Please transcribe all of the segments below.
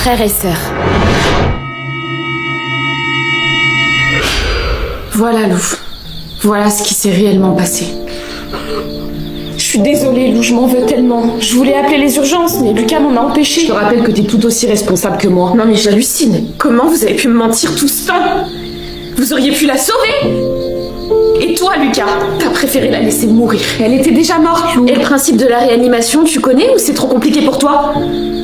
Frères et sœurs. Voilà, Lou. Voilà ce qui s'est réellement passé. Je suis désolée, Lou, je m'en veux tellement. Je voulais appeler les urgences, mais Lucas m'en a empêché. Je te rappelle que t'es tout aussi responsable que moi. Non mais j'hallucine. Comment vous avez pu me mentir tout ce temps? Vous auriez pu la sauver. Et toi, Lucas, t'as préféré la laisser mourir. Elle était déjà morte, Lou. Et le principe de la réanimation, tu connais ou c'est trop compliqué pour toi?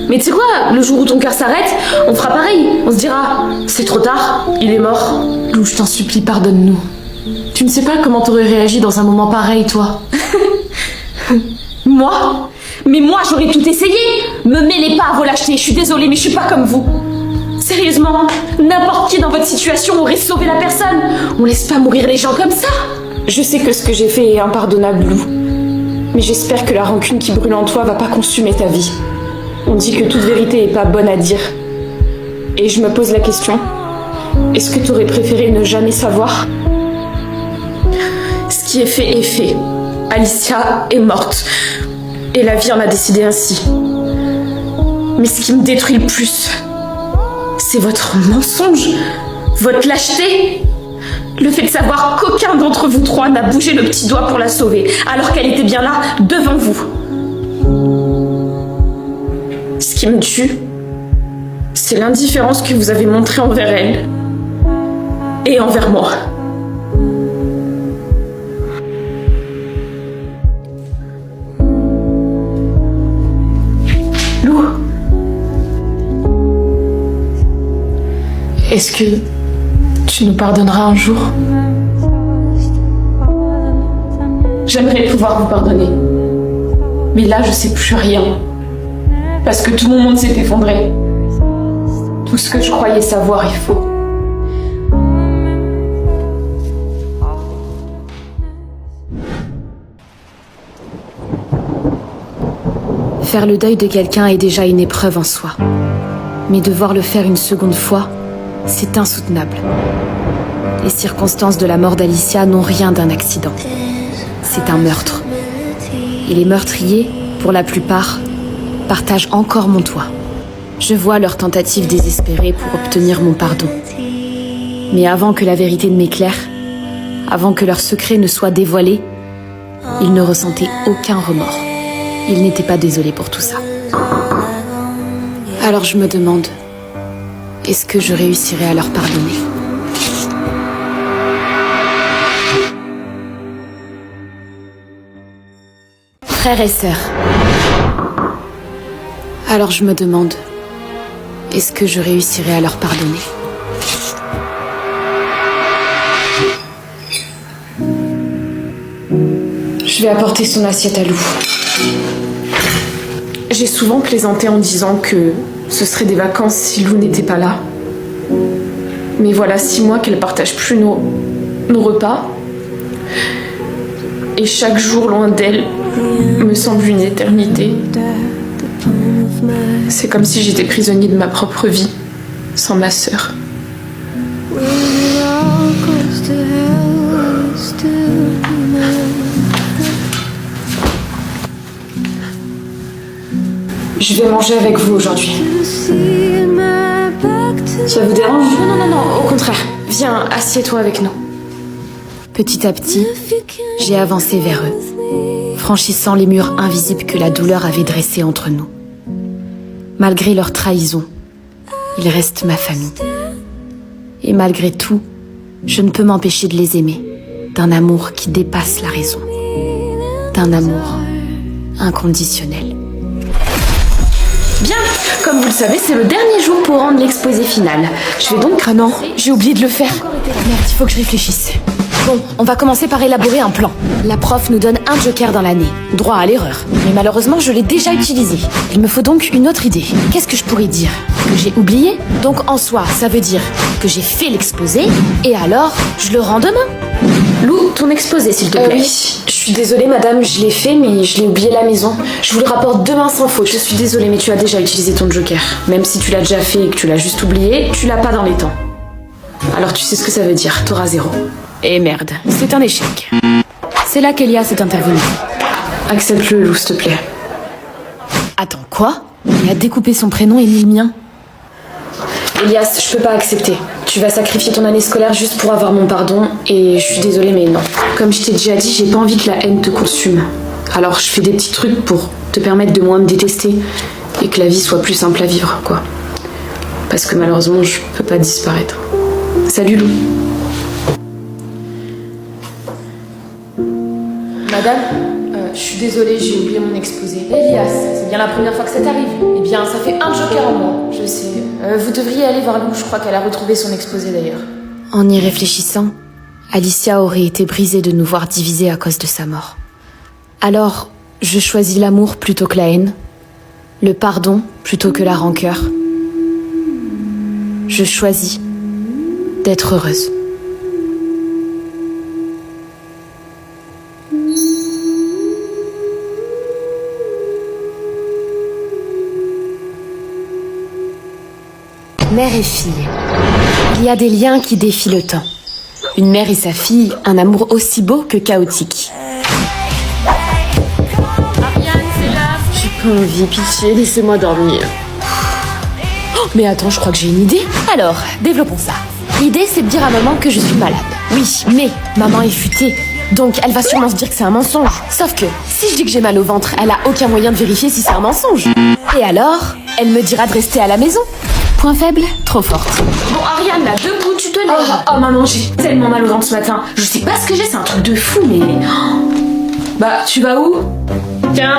Mais tu sais quoi, le jour où ton cœur s'arrête, on fera pareil. On se dira, c'est trop tard, il est mort. Lou, je t'en supplie, pardonne-nous. Tu ne sais pas comment t'aurais réagi dans un moment pareil, toi. Moi? Mais moi, j'aurais tout essayé. Me mêlez pas à vos lâchetés, je suis désolée, mais je suis pas comme vous. Sérieusement, n'importe qui dans votre situation aurait sauvé la personne. On laisse pas mourir les gens comme ça. Je sais que ce que j'ai fait est impardonnable, Lou. Mais j'espère que la rancune qui brûle en toi va pas consumer ta vie. On dit que toute vérité est pas bonne à dire. Et je me pose la question, est-ce que t'aurais préféré ne jamais savoir? Ce qui est fait. Alicia est morte. Et la vie en a décidé ainsi. Mais ce qui me détruit le plus, c'est votre mensonge, votre lâcheté. Le fait de savoir qu'aucun d'entre vous trois n'a bougé le petit doigt pour la sauver, alors qu'elle était bien là, devant vous. Ce qui me tue, c'est l'indifférence que vous avez montrée envers elle. Et envers moi. Lou, est-ce que tu nous pardonneras un jour? j'aimerais pouvoir vous pardonner. Mais là, je sais plus rien. Parce que tout mon monde s'est effondré. Tout ce que je croyais savoir est faux. Faire le deuil de quelqu'un est déjà une épreuve en soi. Mais devoir le faire une seconde fois, c'est insoutenable. Les circonstances de la mort d'Alicia n'ont rien d'un accident. C'est un meurtre. Et les meurtriers, pour la plupart, partagent encore mon toit. Je vois leurs tentatives désespérées pour obtenir mon pardon. Mais avant que la vérité ne m'éclaire, avant que leur secret ne soit dévoilé, ils ne ressentaient aucun remords. Ils n'étaient pas désolés pour tout ça. Alors je me demande, est-ce que je réussirai à leur pardonner ? Frères et sœurs. Alors je me demande, est-ce que je réussirai à leur pardonner ? Je vais apporter son assiette à Lou. J'ai souvent plaisanté en disant que ce serait des vacances si Lou n'était pas là. Mais voilà 6 mois qu'elle partage plus nos repas. Et chaque jour loin d'elle me semble une éternité. C'est comme si j'étais prisonnier de ma propre vie, sans ma sœur. Je vais manger avec vous aujourd'hui. Ça vous dérange ? Non, au contraire. Viens, assieds-toi avec nous. Petit à petit, j'ai avancé vers eux, franchissant les murs invisibles que la douleur avait dressés entre nous. Malgré leur trahison, ils restent ma famille. Et malgré tout, je ne peux m'empêcher de les aimer, d'un amour qui dépasse la raison, d'un amour inconditionnel. Bien, comme vous le savez, c'est le dernier jour pour rendre l'exposé final. Je vais donc... Ah non, j'ai oublié de le faire. Merde, il faut que je réfléchisse. Bon, on va commencer par élaborer un plan. La prof nous donne un joker dans l'année. Droit à l'erreur. Mais malheureusement, je l'ai déjà utilisé. Il me faut donc une autre idée. Qu'est-ce que je pourrais dire ? Que j'ai oublié ? Donc en soi, ça veut dire que j'ai fait l'exposé, et alors, je le rends demain. Lou, ton exposé, s'il te plaît. Oui, je suis désolée, madame, je l'ai fait, mais je l'ai oublié à la maison. Je vous le rapporte demain sans faute. Je suis désolée, mais tu as déjà utilisé ton joker. Même si tu l'as déjà fait et que tu l'as juste oublié, tu l'as pas dans les temps. Alors tu sais ce que ça veut dire, t'auras 0. Et merde, c'est un échec. C'est là qu'Elias est intervenu. Accepte-le, Lou, s'il te plaît. Attends, quoi ? Il a découpé son prénom et mis le mien. Elias, je peux pas accepter. Tu vas sacrifier ton année scolaire juste pour avoir mon pardon, et je suis désolée, mais non. Comme je t'ai déjà dit, j'ai pas envie que la haine te consume. Alors je fais des petits trucs pour te permettre de moins me détester, et que la vie soit plus simple à vivre, quoi. Parce que malheureusement, je peux pas disparaître. Salut Lou. Madame, je suis désolée, j'ai oublié mon exposé. Elias, c'est bien la première fois que ça t'arrive. Eh bien, ça fait un joker en moins. Je sais. Vous devriez aller voir Lou, je crois qu'elle a retrouvé son exposé d'ailleurs. En y réfléchissant, Alicia aurait été brisée de nous voir divisés à cause de sa mort. Alors, je choisis l'amour plutôt que la haine, le pardon plutôt que la rancœur. Je choisis d'être heureuse. Mère et fille. Il y a des liens qui défient le temps. Une mère et sa fille, un amour aussi beau que chaotique. Ariane, c'est là. J'ai pas envie, pitié, laissez-moi dormir. Oh, mais attends, je crois que j'ai une idée. Alors, développons ça. L'idée, c'est de dire à maman que je suis malade. Oui, mais maman est futée. Donc, elle va sûrement se dire que c'est un mensonge. Sauf que, si je dis que j'ai mal au ventre, elle a aucun moyen de vérifier si c'est un mensonge. Et alors, elle me dira de rester à la maison. Point faible, trop forte. Bon, Ariane, là, debout, tu te lèves. Oh, maman, j'ai tellement mal au ventre ce matin. Je sais pas ce que j'ai, c'est un truc de fou, mais... Bah, tu vas où? Tiens,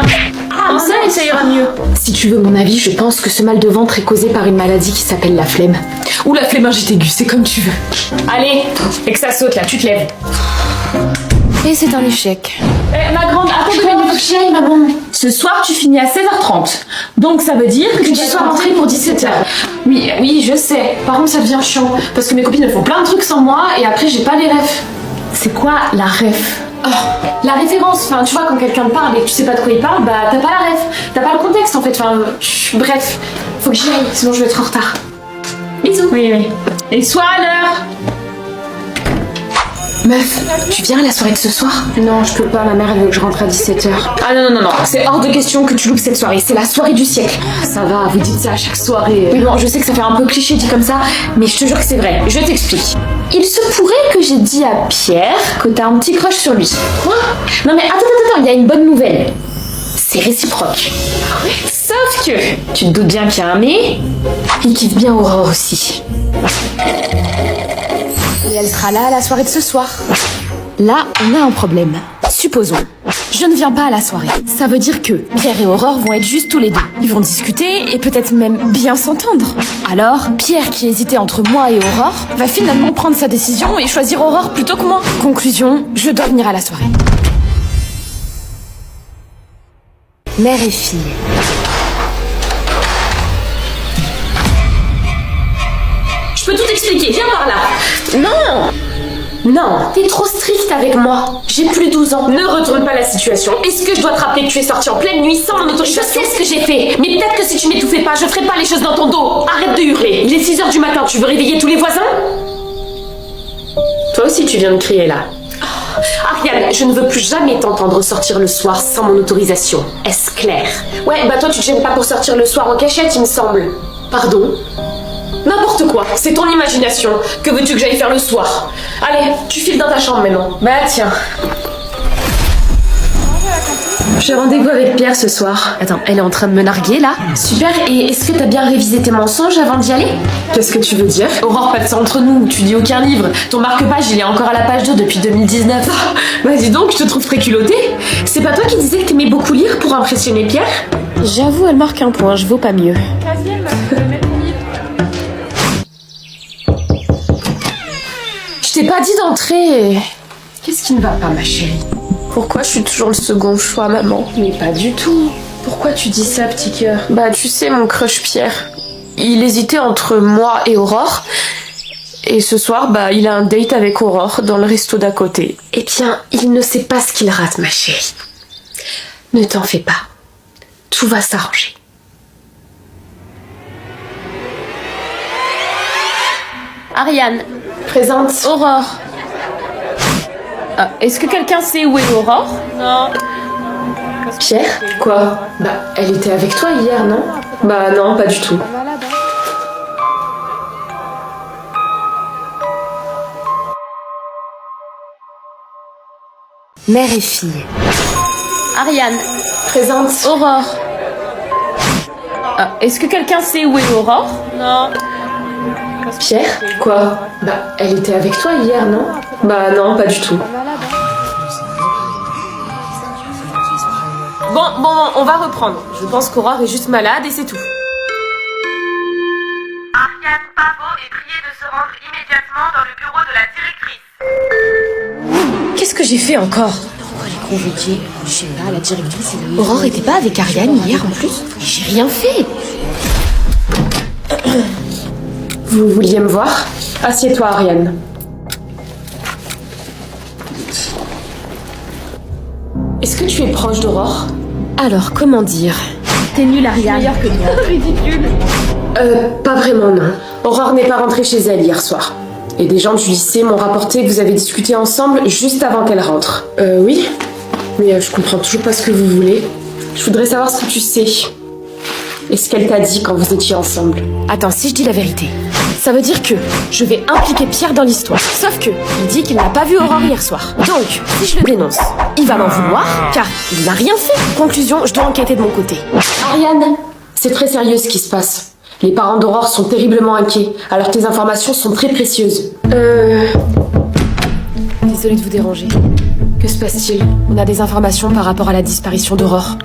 prends ça et ça ira mieux. Si tu veux mon avis, je pense que ce mal de ventre est causé par une maladie qui s'appelle la flemme. Ou la flémingite aiguë, c'est comme tu veux. Allez, et que ça saute là, tu te lèves. Et c'est un échec. Ma grande, attends 2 minutes. Chérie, maman. Ce soir, tu finis à 16h30. Donc ça veut dire que tu sois rentrée pour 17h. Oui, je sais. Par contre, ça devient chiant. Parce que mes copines, elles font plein de trucs sans moi et après, j'ai pas les refs. C'est quoi la ref? Oh, la référence, enfin tu vois quand quelqu'un te parle et que tu sais pas de quoi il parle, bah t'as pas la ref, t'as pas le contexte en fait, enfin bref, faut que j'y aille, sinon je vais être en retard. Bisous. Oui. Et sois à l'heure. Meuf, tu viens à la soirée de ce soir? Non, je peux pas, ma mère elle veut que je rentre à 17h. Ah non, c'est hors de question que tu loupes cette soirée, c'est la soirée du siècle. Ça va, vous dites ça à chaque soirée. Oui bon, je sais que ça fait un peu cliché dit comme ça, mais je te jure que c'est vrai, je t'explique. Il se pourrait que j'ai dit à Pierre que t'as un petit crush sur lui. Quoi? Non mais attends, il y a une bonne nouvelle. C'est réciproque. Sauf que, tu te doutes bien qu'il y a un mais, il kiffe bien Aurore aussi. Et elle sera là à la soirée de ce soir. Là, on a un problème. Supposons, je ne viens pas à la soirée. Ça veut dire que Pierre et Aurore vont être juste tous les deux. Ils vont discuter et peut-être même bien s'entendre. Alors, Pierre, qui hésitait entre moi et Aurore, va finalement prendre sa décision et choisir Aurore plutôt que moi. Conclusion, je dois venir à la soirée. Mère et fille. Je peux tout expliquer, viens par là. Non, t'es trop stricte avec moi. J'ai plus 12 ans. Ne retourne pas la situation. Est-ce que je dois te rappeler que tu es sortie en pleine nuit sans mon autorisation? Je sais ce que j'ai fait. Mais peut-être que si tu m'étouffais pas, je ferais pas les choses dans ton dos. Arrête de hurler. Il est 6h du matin, tu veux réveiller tous les voisins? Toi aussi tu viens de crier là. Ariane, je ne veux plus jamais t'entendre sortir le soir sans mon autorisation. Est-ce clair? Ouais, bah toi tu te gênes pas pour sortir le soir en cachette, il me semble. Pardon? N'importe quoi, c'est ton imagination. Que veux-tu que j'aille faire le soir? Allez, tu files dans ta chambre maintenant. Bah tiens. J'ai rendez-vous avec Pierre ce soir. Attends, elle est en train de me narguer là? Super, et est-ce que t'as bien révisé tes mensonges avant d'y aller? Qu'est-ce que tu veux dire? Aurore, pas de ça entre nous, tu dis aucun livre. Ton marque-page, il est encore à la page 2 depuis 2019. Bah dis donc, je te trouve très culottée. C'est pas toi qui disais que t'aimais beaucoup lire pour impressionner Pierre? J'avoue, elle marque un point, je vaux pas mieux. Je t'ai pas dit d'entrer. Qu'est-ce qui ne va pas, ma chérie? Pourquoi je suis toujours le second choix, maman? Mais pas du tout. Pourquoi tu dis ça, petit cœur? Bah tu sais, mon crush Pierre, il hésitait entre moi et Aurore. Et ce soir, bah il a un date avec Aurore dans le resto d'à côté. Eh bien, il ne sait pas ce qu'il rate, ma chérie. Ne t'en fais pas. Tout va s'arranger. Ariane, présente Aurore. Est-ce que quelqu'un sait où est Aurore? Non. Pierre? Quoi? Bah, elle était avec toi hier, non? Bah non, pas du tout. Mère et fille. Ariane. Présente. Aurore. Ah, est-ce que quelqu'un sait où est Aurore? Non. Pierre? Quoi? Bah, elle était avec toi hier, non? Bah non, pas du tout. Bon, on va reprendre. Je pense qu'Aurore est juste malade et c'est tout. Ariane Pavot est priée de se rendre immédiatement dans le bureau de la directrice. Qu'est-ce que j'ai fait encore? Pourquoi elle est convoquée? Je sais pas, la directrice... Aurore était pas avec Ariane hier en plus? J'ai rien fait. Vous vouliez me voir? Assieds-toi, Ariane. Est-ce que tu es proche d'Aurore? Alors, comment dire? T'es nulle, Ariane. Meilleure que moi. Ridicule. Pas vraiment, non. Aurore n'est pas rentrée chez elle hier soir. Et des gens du lycée m'ont rapporté que vous avez discuté ensemble juste avant qu'elle rentre. Oui. Mais je comprends toujours pas ce que vous voulez. Je voudrais savoir ce que tu sais. Et ce qu'elle t'a dit quand vous étiez ensemble. Attends, si je dis la vérité, ça veut dire que je vais impliquer Pierre dans l'histoire. Sauf que, il dit qu'il n'a pas vu Aurore hier soir. Donc, si je le dénonce, il va m'en vouloir, car il n'a rien fait. Conclusion, je dois enquêter de mon côté. Ariane, c'est très sérieux ce qui se passe. Les parents d'Aurore sont terriblement inquiets, alors tes informations sont très précieuses. Désolée de vous déranger. Que se passe-t-il? On a des informations par rapport à la disparition d'Aurore.